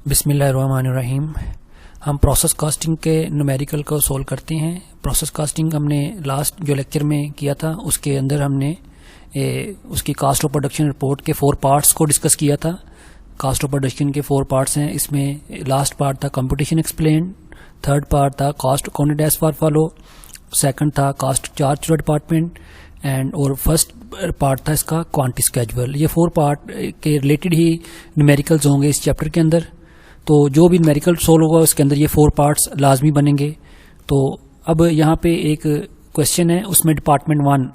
बिस्मिल्लाहिर्रहमानिर्रहीम। हम process casting के न्यूमेरिकल को सोल्व करते हैं। प्रोसेस कास्टिंग हमने लास्ट जो लेक्चर में किया था उसके अंदर हमने उसकी कास्ट ऑफ प्रोडक्शन रिपोर्ट के 4 पार्ट्स को डिस्कस किया था। कास्ट ऑफ प्रोडक्शन के 4 पार्ट्स हैं। इसमें लास्ट पार्ट था कंपटीशन एक्सप्लेन, थर्ड पार्ट था cost accounted as for follow, second था कास्ट चार्ज टू डिपार्टमेंट और फर्स्ट पार्ट था इसका क्वांटिटी स्केजुअल। ये 4 पार्ट के रिलेटेड ही न्यूमेरिकल्स होंगे इस चैप्टर के अंदर। तो जो भी न्यूमेरिकल सोल्व होगा उसके अंदर ये 4 पार्ट्स लाजमी बनेंगे। तो अब यहाँ पे एक क्वेश्चन है, उसमें डिपार्टमेंट 1।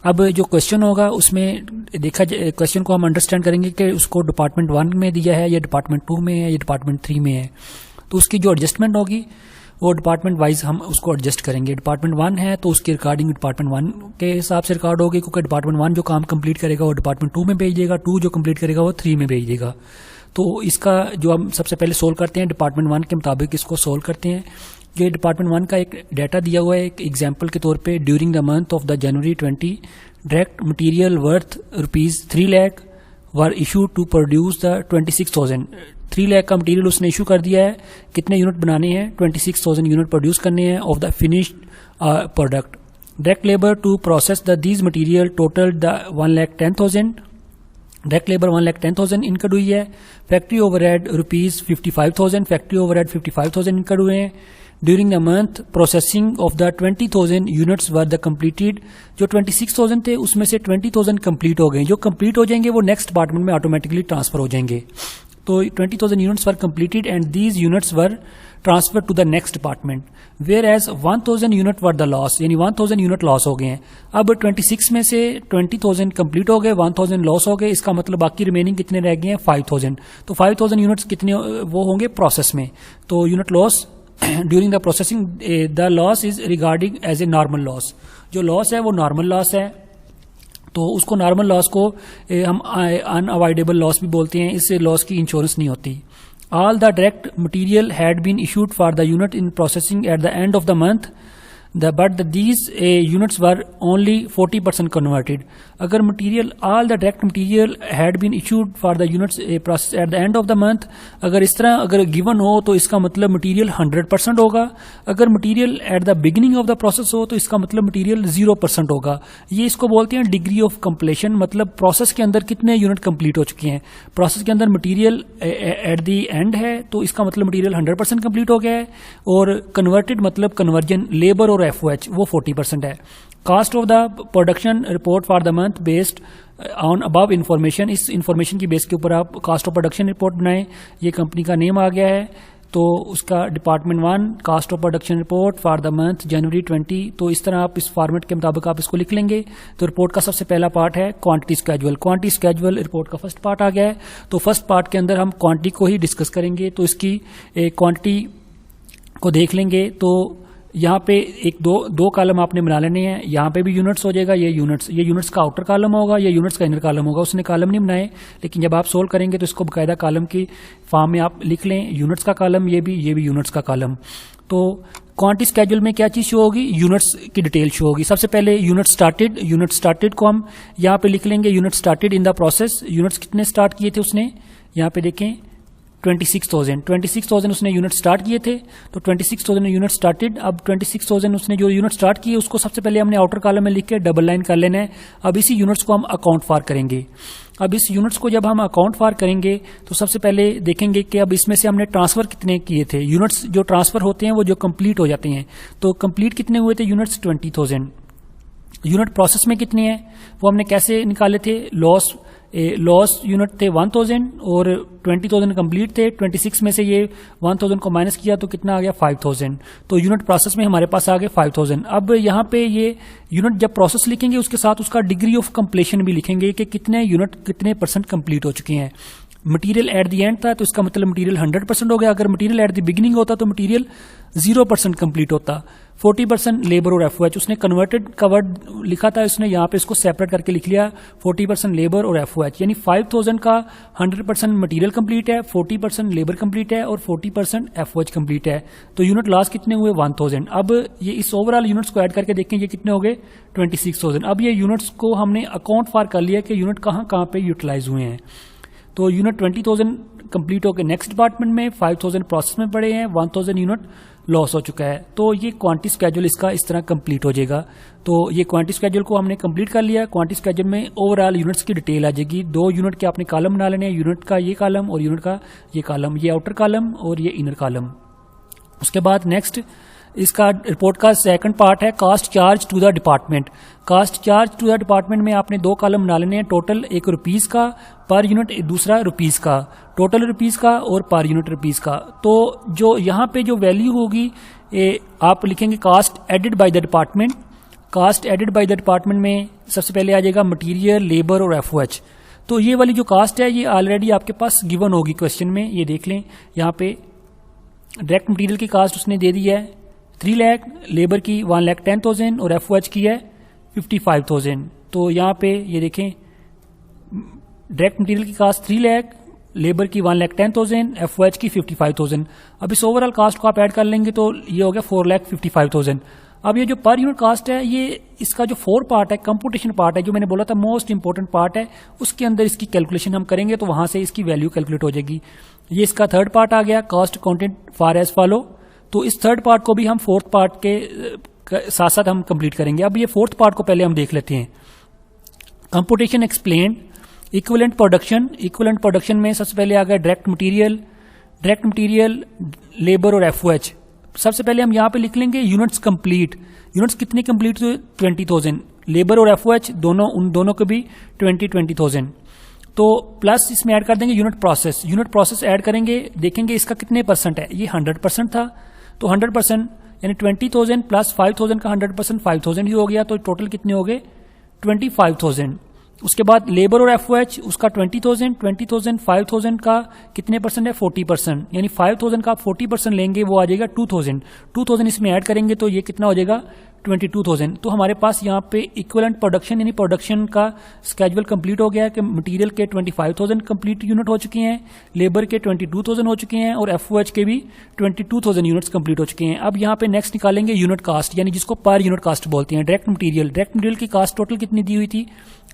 अब जो क्वेश्चन होगा उसमें देखा जाए, क्वेश्चन को हम अंडरस्टैंड करेंगे कि उसको डिपार्टमेंट 1 में दिया है या डिपार्टमेंट 2 में है या डिपार्टमेंट 3 में है। तो उसकी जो एडजस्टमेंट होगी वो डिपार्टमेंट वाइज हम उसको एडजस्ट करेंगे। डिपार्टमेंट 1 है तो उसकी रिकॉर्डिंग डिपार्टमेंट 1 के हिसाब से रिकॉर्ड होगी, क्योंकि डिपार्टमेंट 1 जो काम कंप्लीट करेगा वो डिपार्टमेंट 2 में भेज देगा, 2 जो कंप्लीट करेगा वो 3 में भेज देगा। तो इसका जो हम सबसे पहले सोल्व करते हैं डिपार्टमेंट 1 के मुताबिक इसको सोल्व करते हैं। ये डिपार्टमेंट 1 का एक डाटा दिया हुआ है एक एग्जाम्पल के तौर पे। During the month of the January 20 direct material worth ₹3 lakh were issue to produce the 26,000। 3 lakh का मटीरियल उसने इशू कर दिया है। कितने यूनिट बनाने हैं? 26,000 यूनिट प्रोड्यूस करने हैं of the finished product. Direct labour to process the these material total the 1,10,000। Direct labour 1,10,000 incurred हुई है। Factory overhead ₹55,000, factory overhead 55,000 incurred हुए हैं। During the month processing of the 20,000 units were the completed. जो 26,000 थे उसमें से 20,000 complete हो गए। जो कंप्लीट हो जाएंगे वो नेक्स्ट डिपार्टमेंट में ऑटोमेटिकली ट्रांसफर हो जाएंगे। तो 20,000 units were completed and these units were transfer to the next department, whereas 1,000 unit were the loss, यानी 1,000 यूनिट लॉस हो गए हैं। अब 26 में से 20,000 कंप्लीट हो गए, 1,000 लॉस हो गए। इसका मतलब बाकी रिमेनिंग कितने रह गए हैं? 5,000। तो 5,000 यूनिट्स कितने वो होंगे प्रोसेस में। तो unit loss during the processing the loss is regarding as a normal loss. जो लॉस है वो नॉर्मल लॉस है, तो उसको नॉर्मल लॉस को हम अनअवॉइडेबल लॉस भी बोलते हैं। इससे लॉस की इंश्योरेंस नहीं होती। All the direct material had been issued for the unit in processing at the end of the month, but these units were only 40% converted. अगर material all the direct material had been issued for the units process at the end of the month, अगर इस तरह अगर given हो तो इसका मतलब material 100% होगा। अगर material at the beginning of the process हो तो इसका मतलब मटीरियल 0% होगा। ये इसको बोलते हैं डिग्री ऑफ कंप्लीशन, मतलब प्रोसेस के अंदर कितने यूनिट कंप्लीट हो चुके हैं। प्रोसेस के अंदर मटीरियल एट द एंड है तो इसका मतलब मटीरियल 100% कंप्लीट हो गया है। और कन्वर्टेड मतलब कन्वर्जन लेबर और FOH वो 40% है। Cost of the production report for the month based on above information, इस इंफॉर्मेशन की बेस के ऊपर आप कास्ट ऑफ प्रोडक्शन रिपोर्ट बनाएं। ये कंपनी का नेम आ गया है। तो उसका department 1 cost of production report for the month January 20। तो इस तरह आप इस फॉर्मेट के मुताबिक आप इसको लिख लेंगे। तो रिपोर्ट का सबसे पहला पार्ट है quantity schedule. Quantity schedule report का फर्स्ट पार्ट आ गया है। तो फर्स्ट पार्ट के अंदर हम क्वांटिटी को ही डिस्कस करेंगे। तो इसकी क्वांटिटी को देख लेंगे। तो यहाँ पे एक दो कॉलम आपने बना लेने हैं। यहाँ पे भी यूनिट्स हो जाएगा, ये यूनिट्स का आउटर कॉलम होगा, ये यूनिट्स का इनर कॉलम होगा। उसने कॉलम नहीं बनाए, लेकिन जब आप सोल्व करेंगे तो इसको बकायदा कॉलम की फॉर्म में आप लिख लें। यूनिट्स का कॉलम ये भी यूनिट्स का कॉलम। तो क्वांटिटी स्केजुअल में क्या चीज शो होगी? यूनिट्स की डिटेल शो होगी। सबसे पहले यूनिट स्टार्टेड को हम यहाँ पे लिख लेंगे। Unit started in the process. Units कितने स्टार्ट किए थे उसने? यहाँ पे देखें 26,000 उसने यूनिट स्टार्ट किए थे। तो 26,000 यूनिट स्टार्टेड। अब 26,000 उसने जो यूनिट स्टार्ट किए उसको सबसे पहले हमने आउटर कॉलम में लिख के डबल लाइन कर लेना है। अब इसी यूनिट्स को हम अकाउंट फॉर करेंगे। अब इस यूनिट्स को जब हम अकाउंट फॉर करेंगे तो सबसे पहले देखेंगे कि अब इसमें से हमने ट्रांसफर कितने किए थे। यूनिट्स जो ट्रांसफर होते हैं वो जो कंप्लीट हो जाते हैं। तो कंप्लीट कितने हुए थे यूनिट्स? 20,000। यूनिट प्रोसेस में कितने हैं वो हमने कैसे निकाले थे? लॉस यूनिट थे 1,000 और 20,000 कंप्लीट थे। 26 में से ये 1,000 को माइनस किया तो कितना आ गया? 5,000। तो यूनिट प्रोसेस में हमारे पास आ गए 5,000। अब यहाँ पे ये यूनिट जब प्रोसेस लिखेंगे उसके साथ उसका डिग्री ऑफ कंप्लीशन भी लिखेंगे कि कितने यूनिट कितने % कंप्लीट हो चुके हैं। मटीरियल एट द एंड था तो इसका मतलब मटीरियल 100% हो गया। अगर मटीरियल एट द बिगिनिंग होता तो मटीरियल 0% कंप्लीट होता। 40% लेबर और FOH। उसने कन्वर्टेड का वर्ड लिखा था, इसने यहाँ पे इसको सेपरेट करके लिख लिया 40% लेबर और FOH। यानी 5,000 का 100% मटीरियल कंप्लीट है, 40% लेबर कंप्लीट है और 40% FOH कंप्लीट है। तो यूनिट लॉस कितने हुए? 1,000। अब ये इस ओवरऑल यूनिट्स को ऐड करके देखें ये कितने हो गए? 26,000। अब ये यूनिट्स को हमने अकाउंट फॉर कर लिया कि यूनिट कहाँ पे यूटिलाइज हुए हैं। तो यूनिट 20,000 कंप्लीट होकर नेक्स्ट डिपार्टमेंट में, 5,000 प्रोसेस में पड़े हैं, 1,000 यूनिट लॉस हो चुका है। तो ये क्वांटिटी स्केड्यूल इसका इस तरह कंप्लीट हो जाएगा। तो ये क्वांटिटी स्केड्यूल को हमने कंप्लीट कर लिया। क्वांटिटी स्केड्यूल में ओवरऑल यूनिट्स की डिटेल आ जाएगी। 2 यूनिट के आपने कॉलम बना लेने हैं, यूनिट का ये कॉलम और यूनिट का ये कॉलम, ये आउटर कॉलम और ये इनर कॉलम। उसके बाद नेक्स्ट इसका रिपोर्ट का सेकंड पार्ट है cost charge to the department. Cost charge to the department में आपने 2 कॉलम बना लेने हैं, टोटल एक रुपीज का पर यूनिट, दूसरा रुपीज का, टोटल रुपीज का और पर यूनिट रुपीज का। तो जो यहाँ पे जो वैल्यू होगी आप लिखेंगे cost added by the department. Cost added by the department में सबसे पहले आ जाएगा मटेरियल, लेबर और एफओएच। तो ये वाली जो कास्ट है ये ऑलरेडी आपके पास गिवन होगी क्वेश्चन में, ये देख लें। यहाँ पे डायरेक्ट मटेरियल की कास्ट उसने दे दी है 3 लाख, लेबर की 1,10,000 और एफओएच की है 55,000। तो यहाँ पे ये देखें डायरेक्ट मटेरियल की कास्ट 3 लाख, लेबर की 1,10,000, एफओएच की 55,000। अब इस ओवरऑल कास्ट को आप ऐड कर लेंगे तो ये हो गया 4,55,000। अब ये जो पर यूनिट कास्ट है ये इसका जो 4 पार्ट है, कंप्यूटेशन पार्ट है, जो मैंने बोला था मोस्ट इंपोर्टेंट पार्ट है, उसके अंदर इसकी कैलकुलेशन हम करेंगे तो वहां से इसकी वैल्यू कैलकुलेट हो जाएगी। ये इसका थर्ड पार्ट आ गया cost accountant for as follow. तो इस थर्ड पार्ट को भी हम फोर्थ पार्ट के साथ साथ हम कंप्लीट करेंगे। अब ये फोर्थ पार्ट को पहले हम देख लेते हैं। Computation explain equivalent production. Equivalent production में सबसे पहले आ गया डायरेक्ट मटेरियल, लेबर और एफओएच। सबसे पहले हम यहाँ पे लिख लेंगे यूनिट्स कंप्लीट। यूनिट्स कितने कंप्लीट हुए? 20,000। लेबर और एफओएच दोनों, उन दोनों के भी 20,000। तो प्लस इसमें ऐड कर देंगे यूनिट प्रोसेस ऐड करेंगे, देखेंगे इसका कितने परसेंट है। ये 100% था, तो 100% यानी 20,000 प्लस 5,000 का 100% 5,000 ही हो गया। तो टोटल कितने हो गए? 25,000। उसके बाद लेबर और एफओएच उसका 20,000, 5,000 का कितने परसेंट है? 40%। यानी 5,000 का आप 40% लेंगे, वो आ जाएगा 2,000। 2,000 इसमें ऐड करेंगे तो ये कितना हो जाएगा? 22,000। तो हमारे पास यहाँ पे इक्विवेलेंट प्रोडक्शन यानी प्रोडक्शन का स्केड्यूल कंप्लीट हो गया है कि मटेरियल के 25,000 कंप्लीट यूनिट हो चुके हैं, लेबर के 22,000 हो चुके हैं और एफओएच के भी 22,000 यूनिट्स कंप्लीट हो चुके हैं। अब यहाँ पे नेक्स्ट निकालेंगे यूनिट कास्ट, यानी जिसको पर यूनिट कास्ट बोलते हैं। डायरेक्ट मटेरियल की कास्ट टोटल कितनी दी हुई थी?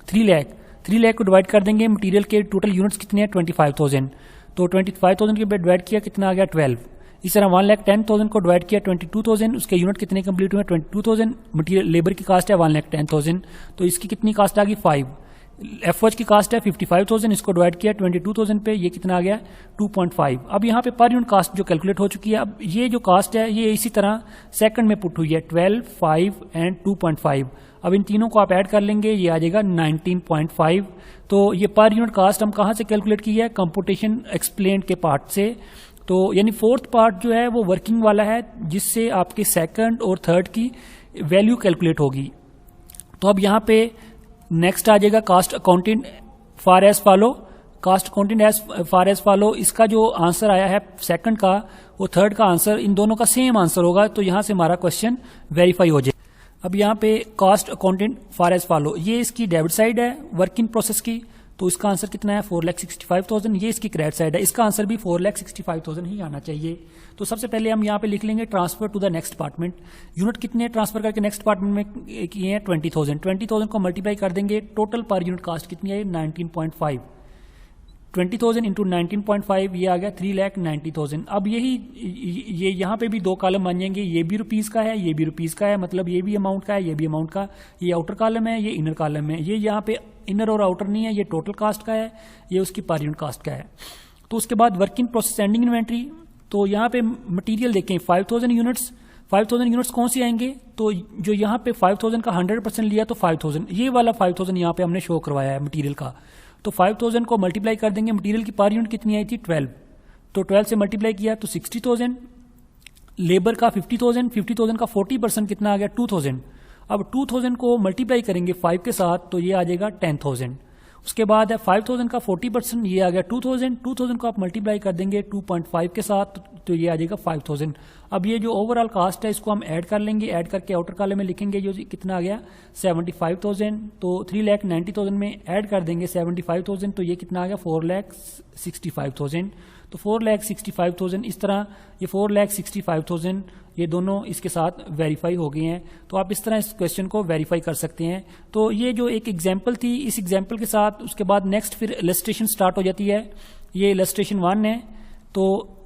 3 लाख। 3 लाख को डिवाइड कर देंगे, मटेरियल के टोटल यूनिट्स कितने हैं? 25,000। तो 25,000 के डिवाइड किया कितना आ गया? 12। इस तरह 1,10,000 को डिवाइड किया 22,000, उसके यूनिट कितने कंप्लीट हुए? 22,000। मटेरियल लेबर की कास्ट है 1,10,000, तो इसकी कितनी कास्ट आ गई? 5। एफओएच की कास्ट है 55,000, इसको डिवाइड किया 22,000 पे, ये कितना आ गया? 2.5। अब यहाँ पे पर यूनिट कास्ट जो कैलकुलेट हो चुकी है। अब ये जो कास्ट है ये इसी तरह सेकंड में पुट हुई है 12, 5 एंड 2.5। अब इन तीनों को आप ऐड कर लेंगे, ये आ जाएगा 19.5। तो ये पर यूनिट कास्ट हम कहाँ से कैलकुलेट की है? कंप्यूटेशन एक्सप्लेन के पार्ट से। तो यानी फोर्थ पार्ट जो है वो वर्किंग वाला है, जिससे आपके सेकंड और थर्ड की वैल्यू कैलकुलेट होगी। तो अब यहाँ पे नेक्स्ट आ जाएगा cost accountant for as follow. Cost accountant as for as follow, इसका जो आंसर आया है सेकंड का, वो थर्ड का आंसर, इन दोनों का सेम आंसर होगा। तो यहां से हमारा क्वेश्चन वेरीफाई हो जाए। अब यहाँ पे cost accountant for as follow, ये इसकी डेबिट साइड है वर्क इन प्रोसेस की, तो इसका आंसर कितना है? 4,65,000। ये इसकी क्रेडिट साइड है, इसका आंसर भी 4,65,000 ही आना चाहिए। तो सबसे पहले हम यहाँ पे लिख लेंगे transfer to the next department. Unit कितने ट्रांसफर करके नेक्स्ट डिपार्टमेंट में किए हैं? 20,000। 20,000 को मल्टीप्लाई कर देंगे, टोटल पर यूनिट कास्ट कितनी है? 19.5। 20,000 इंटू 19.5, ये आ गया 3,90,000। अब ये यहाँ पे भी 2 कॉलम बन जाएंगे, ये भी रुपीज का है, ये भी रुपीज का है, मतलब ये भी अमाउंट का है, ये भी अमाउंट का। ये आउटर कॉलम है, ये इनर कॉलम है। ये यहाँ पे इनर और आउटर नहीं है, ये टोटल कास्ट का है, ये उसकी पर यूनिट कास्ट का है। तो उसके बाद वर्किंग प्रोसेस एंडिंग इन्वेंट्री। तो यहाँ पे मटेरियल देखें 5,000 यूनिट्स। 5,000 यूनिट्स कौन से आएंगे? तो जो यहाँ पे 5,000 का 100% लिया तो 5,000, ये वाला 5,000 यहाँ पे हमने शो करवाया है मटेरियल का। तो 5,000 को मल्टीप्लाई कर देंगे, मटेरियल की पर यूनिट कितनी आई थी? 12। तो 12 से मल्टीप्लाई किया तो 60,000। लेबर का 50,000, 50,000 का 40% कितना आ गया? 2,000। अब 2,000 को मल्टीप्लाई करेंगे 5 के साथ, तो ये आ जाएगा 10,000। उसके बाद है 5,000 का 40%, ये आ गया 2,000। 2,000 को आप मल्टीप्लाई कर देंगे 2.5 के साथ, तो ये आ जाएगा 5000। अब ये जो ओवरऑल कास्ट है इसको हम ऐड कर लेंगे, ऐड करके आउटर कॉलम में लिखेंगे जो कितना आ गया 75,000। तो 3,90,000 में ऐड कर देंगे 75,000, तो ये कितना आ गया 4,65,000। तो 4,65,000 इस तरह ये 4,65,000 ये दोनों इसके साथ वेरीफाई हो गए हैं। तो आप इस तरह इस क्वेश्चन को वेरीफाई कर सकते हैं। तो ये जो एक एग्जांपल थी, इस एग्जांपल के साथ उसके बाद नेक्स्ट फिर इलस्ट्रेशन स्टार्ट हो जाती है। ये इलस्ट्रेशन 1 है। तो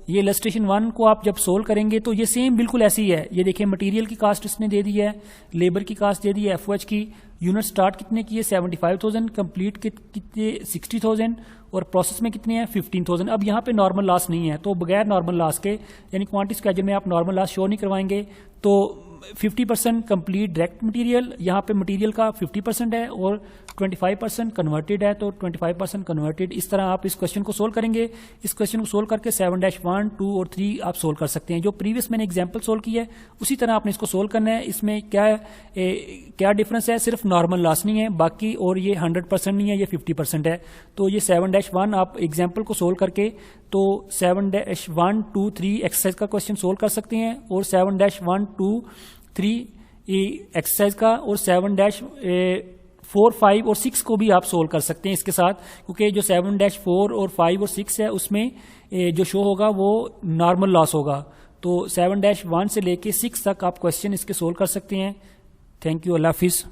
ये इलस्ट्रेशन 1 को आप जब सोल्व करेंगे तो ये सेम बिल्कुल ऐसी ही है। ये देखिए मटेरियल की कास्ट इसने दे दी है, लेबर की कास्ट दे दी है, एफओएच की यूनिट स्टार्ट कितने की है 75,000, कंप्लीट कितने 60,000 और प्रोसेस में कितने हैं 15,000। अब यहाँ पे नॉर्मल लॉस नहीं है, तो बगैर नॉर्मल लॉस के यानी क्वांटिटी स्केड्यूल में आप नॉर्मल लॉस शो नहीं करवाएंगे। तो 50% कंप्लीट डायरेक्ट मटेरियल, यहाँ पे मटेरियल का 50% है और 25% कन्वर्टेड है, तो 25% कन्वर्टेड। इस तरह आप इस क्वेश्चन को सोल्व करेंगे। इस क्वेश्चन को सोल्व करके 7-1, 2 और 3 आप सोल्व कर सकते हैं। जो प्रीवियस मैंने एग्जांपल सोल्व किया है उसी तरह आपने इसको सोल्व करना है। इसमें क्या डिफरेंस है, सिर्फ नॉर्मल लॉस नहीं है बाकी, और ये 100% नहीं है, ये 50% है। तो ये 7-1 आप एग्जाम्पल को सोल्व करके तो 7-1, 2, 3 एक्सरसाइज का क्वेश्चन सोल्व कर सकते हैं, और 7-1, 2, 3 एक्सरसाइज का, और 7-4, 5 और 6 को भी आप सोल्व कर सकते हैं इसके साथ, क्योंकि जो 7-4 और 5 और 6 है उसमें जो शो होगा वो नॉर्मल लॉस होगा। तो 7-1 से लेके 6 तक आप क्वेश्चन इसके सोल्व कर सकते हैं। थैंक यू, अल्लाह हाफिज़।